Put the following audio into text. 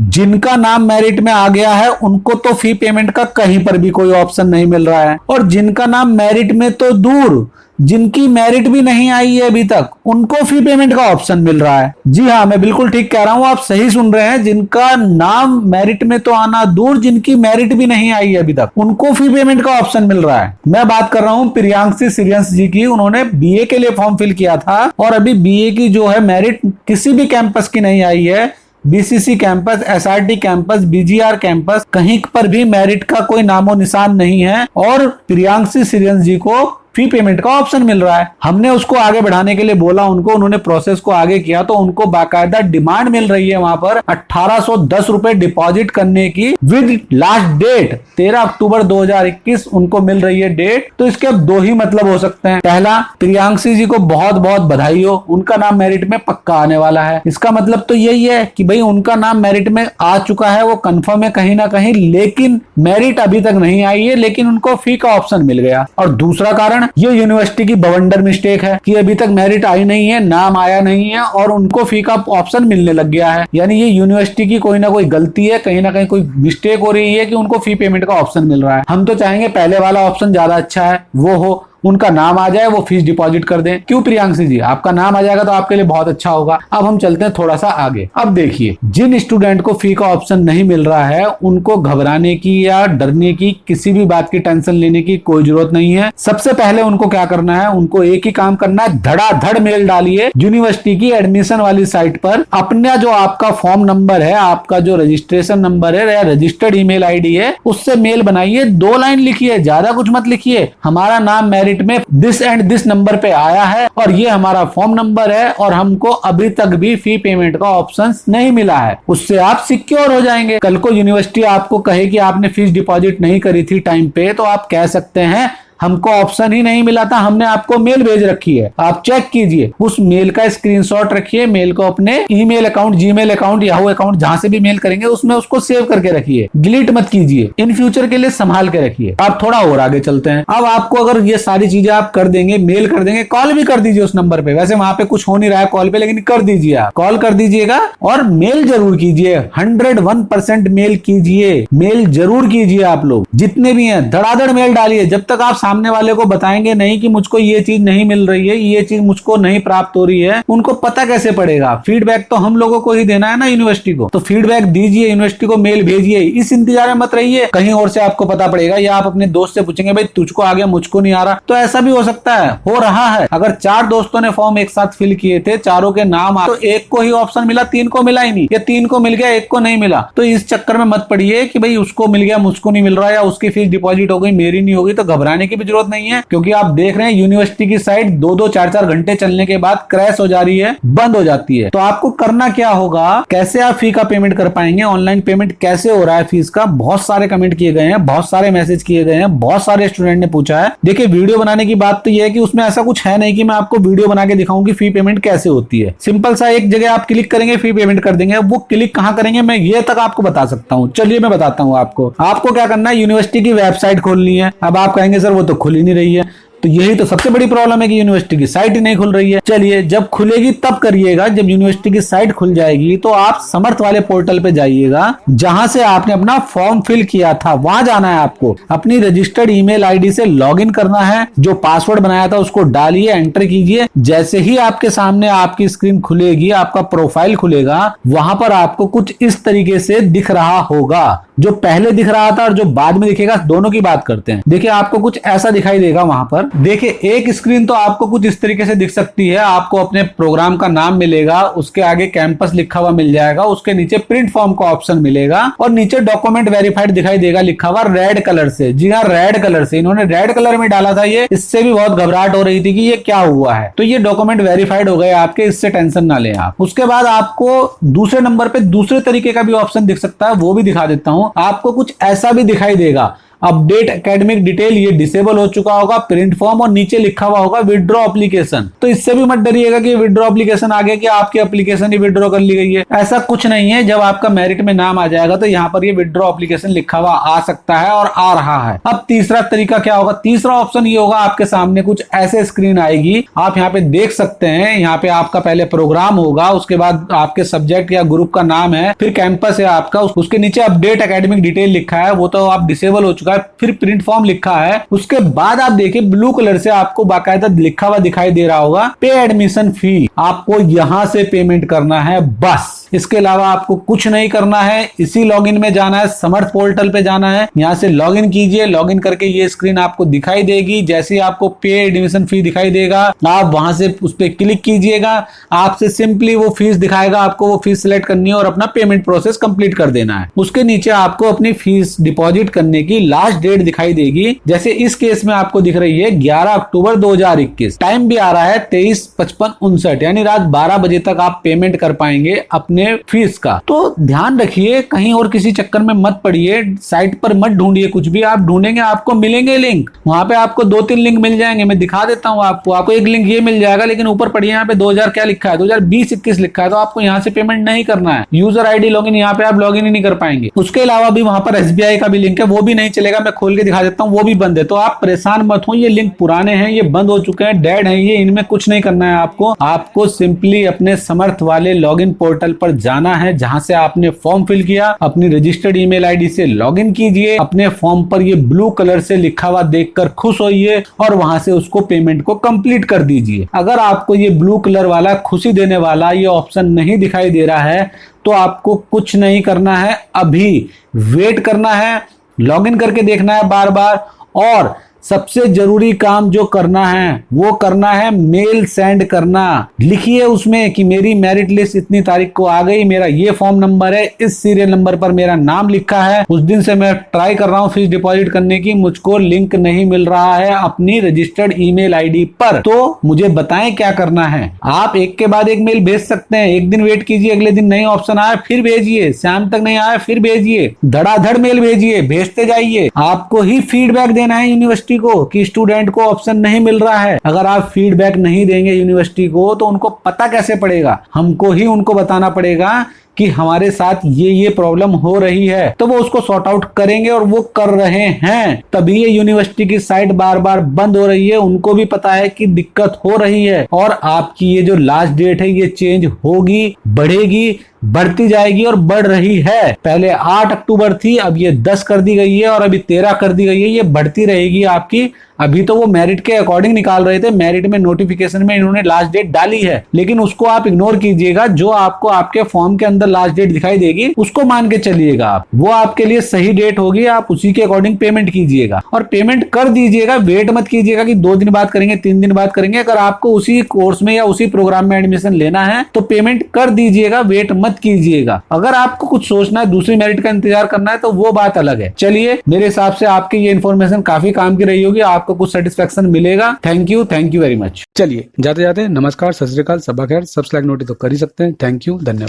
जिनका नाम मेरिट में आ गया है उनको तो फी पेमेंट का कहीं पर भी कोई ऑप्शन नहीं मिल रहा है, और जिनका नाम मेरिट में तो दूर, जिनकी मेरिट भी नहीं आई है अभी तक, उनको फी पेमेंट का ऑप्शन मिल रहा है। जी हाँ, मैं बिल्कुल ठीक कह रहा हूं, आप सही सुन रहे हैं। जिनका नाम मेरिट में तो आना दूर, जिनकी मेरिट भी नहीं आई है अभी तक, उनको फी पेमेंट का ऑप्शन मिल रहा है। मैं बात कर रहा हूं प्रियांशी सीरियंस जी की। उन्होंने बीए के लिए फॉर्म फिल किया था और अभी बीए की जो है मेरिट किसी भी कैंपस की नहीं आई है। BCC campus, SRT campus, BGR campus, कहीं पर भी मेरिट का कोई नामो निशान नहीं है, और प्रियांशी सीरियंस जी को फी पेमेंट का ऑप्शन मिल रहा है। हमने उसको आगे बढ़ाने के लिए बोला उनको, उन्होंने प्रोसेस को आगे किया, तो उनको बाकायदा डिमांड मिल रही है वहां पर 1810 रुपए डिपॉजिट करने की विद लास्ट डेट 13 अक्टूबर 2021 उनको मिल रही है डेट। तो इसके अब दो ही मतलब हो सकते हैं। पहला, प्रियांशी जी को बहुत बहुत बधाई हो, उनका नाम मेरिट में पक्का आने वाला है। इसका मतलब तो यही है कि भाई उनका नाम मेरिट में आ चुका है, वो कंफर्म है कहीं ना कहीं, लेकिन मेरिट अभी तक नहीं आई है, लेकिन उनको फी का ऑप्शन मिल गया। और दूसरा कारण, ये यूनिवर्सिटी की बवंडर मिस्टेक है कि अभी तक मेरिट आई नहीं है, नाम आया नहीं है और उनको फी का ऑप्शन मिलने लग गया है। यानी ये यूनिवर्सिटी की कोई ना कोई गलती है, कहीं ना कहीं कोई मिस्टेक हो रही है कि उनको फी पेमेंट का ऑप्शन मिल रहा है। हम तो चाहेंगे पहले वाला ऑप्शन ज्यादा अच्छा है, वो हो, उनका नाम आ जाए, वो फीस डिपॉजिट कर दें। क्यों प्रियांशी जी, आपका नाम आ जाएगा तो आपके लिए बहुत अच्छा होगा। अब हम चलते हैं थोड़ा सा आगे। अब देखिए, जिन स्टूडेंट को फी का ऑप्शन नहीं मिल रहा है उनको घबराने की या डरने की, किसी भी बात की टेंशन लेने की कोई जरूरत नहीं है। सबसे पहले उनको क्या करना है, उनको एक ही काम करना है, धड़ाधड़ मेल डालिए यूनिवर्सिटी की एडमिशन वाली साइट पर। अपना जो आपका फॉर्म नंबर है, आपका जो रजिस्ट्रेशन नंबर है या रजिस्टर्ड ईमेल आईडी है, उससे मेल बनाइए, 2 लाइन लिखिए, ज्यादा कुछ मत लिखिए। हमारा नाम मेरिट में दिस एंड दिस नंबर पे आया है और ये हमारा फॉर्म नंबर है और हमको अभी तक भी फी पेमेंट का ऑप्शन नहीं मिला है। उससे आप सिक्योर हो जाएंगे। कल को यूनिवर्सिटी आपको कहे कि आपने फीस डिपॉजिट नहीं करी थी टाइम पे, तो आप कह सकते हैं हमको ऑप्शन ही नहीं मिला था, हमने आपको मेल भेज रखी है, आप चेक कीजिए। उस मेल का स्क्रीनशॉट रखिए, मेल को अपने email account, Gmail account, Yahoo account, जहां से भी मेल करेंगे उसमें उसको सेव करके रखिए, डिलीट मत कीजिए, इन फ्यूचर के लिए संभाल के रखिए। आप थोड़ा और आगे चलते हैं। अब आपको अगर ये सारी चीजें आप कर देंगे, मेल कर देंगे, कॉल भी कर दीजिए उस नंबर पे। वैसे वहां पे कुछ हो नहीं रहा है कॉल पे, लेकिन कर दीजिए, आप कॉल कर दीजिएगा और मेल जरूर कीजिए, 101% मेल कीजिए, मेल जरूर कीजिए। आप लोग जितने भी हैं धड़ाधड़ मेल डालिए। जब तक आप सामने वाले को बताएंगे नहीं कि मुझको ये चीज नहीं मिल रही है, ये चीज मुझको नहीं प्राप्त हो रही है, उनको पता कैसे पड़ेगा। फीडबैक तो हम लोगों को ही देना है ना यूनिवर्सिटी को, तो फीडबैक दीजिए, यूनिवर्सिटी को मेल भेजिए। इस इंतजार में मत रहिए कहीं और से आपको पता पड़ेगा, या आप अपने दोस्त से पूछेंगे भाई तुझको आ गया मुझको नहीं आ रहा। तो ऐसा भी हो सकता है, हो रहा है। अगर 4 दोस्तों ने फॉर्म एक साथ फिल किए थे, चारों के नाम तो एक को ही ऑप्शन मिला, 3 को मिला ही नहीं, या 3 को मिल गया, एक को नहीं मिला। तो इस चक्कर में मत पड़िए कि भाई उसको मिल गया मुझको नहीं मिल रहा, या उसकी फीस डिपॉजिट हो गई मेरी नहीं होगी। तो घबराने की भी जरूरत नहीं है, क्योंकि आप देख रहे हैं यूनिवर्सिटी की साइट 2-2, 4-4 घंटे चलने के बाद क्रैश हो जा रही है, बंद हो जाती है। तो आपको करना क्या होगा, कैसे आप फी का पेमेंट कर पाएंगे, ऑनलाइन पेमेंट कैसे हो रहा है फीस का। बहुत सारे कमेंट किए गए हैं, बहुत सारे मैसेज किए गए हैं, बहुत सारे स्टूडेंट ने पूछा है। देखिए, वीडियो बनाने की बात तो यह है कि उसमें ऐसा कुछ है नहीं कि मैं आपको वीडियो बना के दिखाऊं कि फी पेमेंट कैसे होती है। सिंपल सा एक जगह आप क्लिक करेंगे, फी पेमेंट कर देंगे। वो क्लिक कहां करेंगे मैं ये तक आपको बता सकता हूं। चलिए मैं बताता हूं आपको क्या करना है। यूनिवर्सिटी की वेबसाइट खोलनी है। अब आप कहेंगे सर वो तो खुल ही नहीं रही है, तो यही तो सबसे बड़ी प्रॉब्लम है कि यूनिवर्सिटी की साइट ही नहीं खुल रही है। चलिए, जब खुलेगी तब करिएगा। जब यूनिवर्सिटी की साइट खुल जाएगी तो आप समर्थ वाले पोर्टल पे जाइएगा, जहां से आपने अपना फॉर्म फिल किया था वहां जाना है आपको। अपनी रजिस्टर्ड ईमेल आईडी से लॉगिन करना है, जो पासवर्ड बनाया था उसको डालिए, एंटर कीजिए। जैसे ही आपके सामने आपकी स्क्रीन खुलेगी, आपका प्रोफाइल खुलेगा, वहां पर आपको कुछ इस तरीके से दिख रहा होगा। जो पहले दिख रहा था और जो बाद में दिखेगा, दोनों की बात करते हैं। देखिए, आपको कुछ ऐसा दिखाई देगा वहां पर। देखिए, एक स्क्रीन तो आपको कुछ इस तरीके से दिख सकती है। आपको अपने प्रोग्राम का नाम मिलेगा, उसके आगे कैंपस लिखा हुआ मिल जाएगा, उसके नीचे प्रिंट फॉर्म का ऑप्शन मिलेगा और नीचे डॉक्यूमेंट वेरीफाइड दिखाई देगा लिखा हुआ रेड कलर से। जी हाँ, रेड कलर से। इन्होंने रेड कलर में डाला था ये, इससे भी बहुत घबराहट हो रही थी कि ये क्या हुआ है। तो ये डॉक्यूमेंट वेरीफाइड हो गए आपके, इससे टेंशन ना लें आप। उसके बाद आपको दूसरे नंबर पे दूसरे तरीके का भी ऑप्शन दिख सकता है, वो भी दिखा देता हूं। आपको कुछ ऐसा भी दिखाई देगा। अपडेट एकेडमिक डिटेल ये डिसेबल हो चुका होगा, प्रिंट फॉर्म, और नीचे लिखा हुआ होगा विड्रॉ एप्लीकेशन। तो इससे भी मत डरिएगा कि विड्रॉ एप्लीकेशन आ गया कि आपकी एप्लीकेशन ही विड्रॉ कर ली गई है, ऐसा कुछ नहीं है। जब आपका मेरिट में नाम आ जाएगा तो यहाँ पर ये विड्रॉ एप्लीकेशन लिखा हुआ आ सकता है और आ रहा है। अब तीसरा तरीका क्या होगा? तीसरा ऑप्शन ये होगा, आपके सामने कुछ ऐसे स्क्रीन आएगी, आप यहाँ पे देख सकते हैं, यहाँ पे आपका पहले प्रोग्राम होगा, उसके बाद आपके सब्जेक्ट या ग्रुप का नाम है, फिर कैंपस है आपका, उसके नीचे अपडेट एकेडमिक डिटेल लिखा है, वो तो आप डिसेबल हो चुका है, फिर प्रिंट फॉर्म लिखा है, उसके बाद आप देखिए ब्लू कलर से आपको बाकायदा लिखा हुआ दिखाई दे रहा होगा पे एडमिशन फी। आपको यहां से पेमेंट करना है बस, इसके अलावा आपको कुछ नहीं करना है। इसी लॉगिन में जाना है, समर्थ पोर्टल पे जाना है, यहां से लॉगिन कीजिए। लॉगिन करके ये स्क्रीन आपको दिखाई देगी, जैसे ही आपको पे एडमिशन फी दिखाई देगा आप वहां से उस पर क्लिक कीजिएगा, आपसे सिंपली वो फीस दिखाएगा, आपको वो फीस सिलेक्ट करनी है और अपना पेमेंट प्रोसेस कंप्लीट कर देना है। उसके नीचे आपको अपनी फीस डिपॉजिट करने की लास्ट डेट दिखाई देगी, जैसे इस केस में आपको दिख रही है 11 अक्टूबर 2021। टाइम भी आ रहा है 23:55:59, यानी रात 12 बजे तक आप पेमेंट कर पाएंगे अपने फीस का। तो ध्यान रखिए, कहीं और किसी चक्कर में मत पड़िए, साइट पर मत ढूंढिए कुछ भी, आप ढूंढेंगे आपको मिलेंगे लिंक, वहां पे आपको 2-3 लिंक मिल जाएंगे, मैं दिखा देता हूं आपको एक लिंक ये मिल जाएगा, लेकिन ऊपर पढ़िए यहाँ पे 2000 क्या लिखा है, 2020-21 लिखा है, तो आपको यहाँ से पेमेंट नहीं करना है। यूजर आईडी लॉगिन यहाँ पे आप लॉगिन ही नहीं कर पाएंगे। उसके अलावा भी वहां पर एसबीआई का भी लिंक है, वो भी नहीं चलेगा, मैं खोल के दिखा देता हूँ, वो भी बंद है। तो आप परेशान मत हो, ये लिंक पुराने हैं, ये बंद हो चुके हैं, डेड है ये, इनमें कुछ नहीं करना है आपको सिंपली अपने समर्थ वाले लॉगिन पोर्टल पर जाना है, जहां से आपने फॉर्म फिल किया, अपनी रजिस्टर्ड ईमेल आईडी से लॉगिन कीजिए, अपने फॉर्म पर ये ब्लू कलर से लिखा हुआ देखकर खुश होइए और वहां से उसको पेमेंट को कंप्लीट कर दीजिए। अगर आपको ये ब्लू कलर वाला खुशी देने वाला ये ऑप्शन नहीं दिखाई दे रहा है तो आपको कुछ नहीं करना है, अभी वेट करना है, लॉगिन करके देखना है बार बार, और सबसे जरूरी काम जो करना है वो करना है मेल सेंड करना। लिखिए उसमें कि मेरी मेरिट लिस्ट इतनी तारीख को आ गई, मेरा ये फॉर्म नंबर है, इस सीरियल नंबर पर मेरा नाम लिखा है, उस दिन से मैं ट्राई कर रहा हूँ फीस डिपॉजिट करने की, मुझको लिंक नहीं मिल रहा है अपनी रजिस्टर्ड ईमेल आईडी पर, तो मुझे बताएं क्या करना है। आप एक के बाद एक मेल भेज सकते हैं, एक दिन वेट कीजिए, अगले दिन नई ऑप्शन आए फिर भेजिए, शाम तक नहीं आया फिर भेजिए, धड़ाधड़ मेल भेजिए, भेजते जाइए। आपको ही फीडबैक देना है यूनिवर्सिटी को कि स्टूडेंट को ऑप्शन नहीं मिल रहा है। अगर आप फीडबैक नहीं देंगे यूनिवर्सिटी को तो उनको पता कैसे पड़ेगा? हमको ही उनको बताना पड़ेगा कि हमारे साथ ये प्रॉब्लम हो रही है, तो वो उसको सॉर्ट आउट करेंगे और वो कर रहे हैं, तभी ये यूनिवर्सिटी की साइट बार बार बंद हो रही है। उनको भी पता है कि दिक्कत हो रही है और आपकी ये जो लास्ट डेट है ये चेंज होगी, बढ़ेगी, बढ़ती जाएगी और बढ़ रही है। पहले 8 अक्टूबर थी, अब ये 10 कर दी गई है और अभी 13 कर दी गई है, ये बढ़ती रहेगी आपकी। अभी तो वो मेरिट के अकॉर्डिंग निकाल रहे थे, मेरिट में नोटिफिकेशन में इन्होंने लास्ट डेट डाली है, लेकिन उसको आप इग्नोर कीजिएगा। जो आपको आपके फॉर्म के अंदर लास्ट डेट दिखाई देगी उसको मान के चलिएगा आप, वो आपके लिए सही डेट होगी, आप उसी के अकॉर्डिंग पेमेंट कीजिएगा और पेमेंट कर दीजिएगा। वेट मत कीजिएगा कि 2 दिन बाद करेंगे, 3 दिन बाद करेंगे। अगर आपको उसी कोर्स में या उसी प्रोग्राम में एडमिशन लेना है तो पेमेंट कर दीजिएगा, वेट मत कीजिएगा। अगर आपको कुछ सोचना है, दूसरी मेरिट का इंतजार करना है, तो वो बात अलग है। चलिए, मेरे हिसाब से आपकी ये इन्फॉर्मेशन काफी काम की रही होगी, आपको कुछ सेटिस्फेक्शन मिलेगा। Thank you very much. चलिए, जाते जाते नमस्कार, सत श्री अकाल, सबा खैर, सब्सक्राइब नोटिस तो कर ही सकते हैं। थैंक यू, धन्यवाद।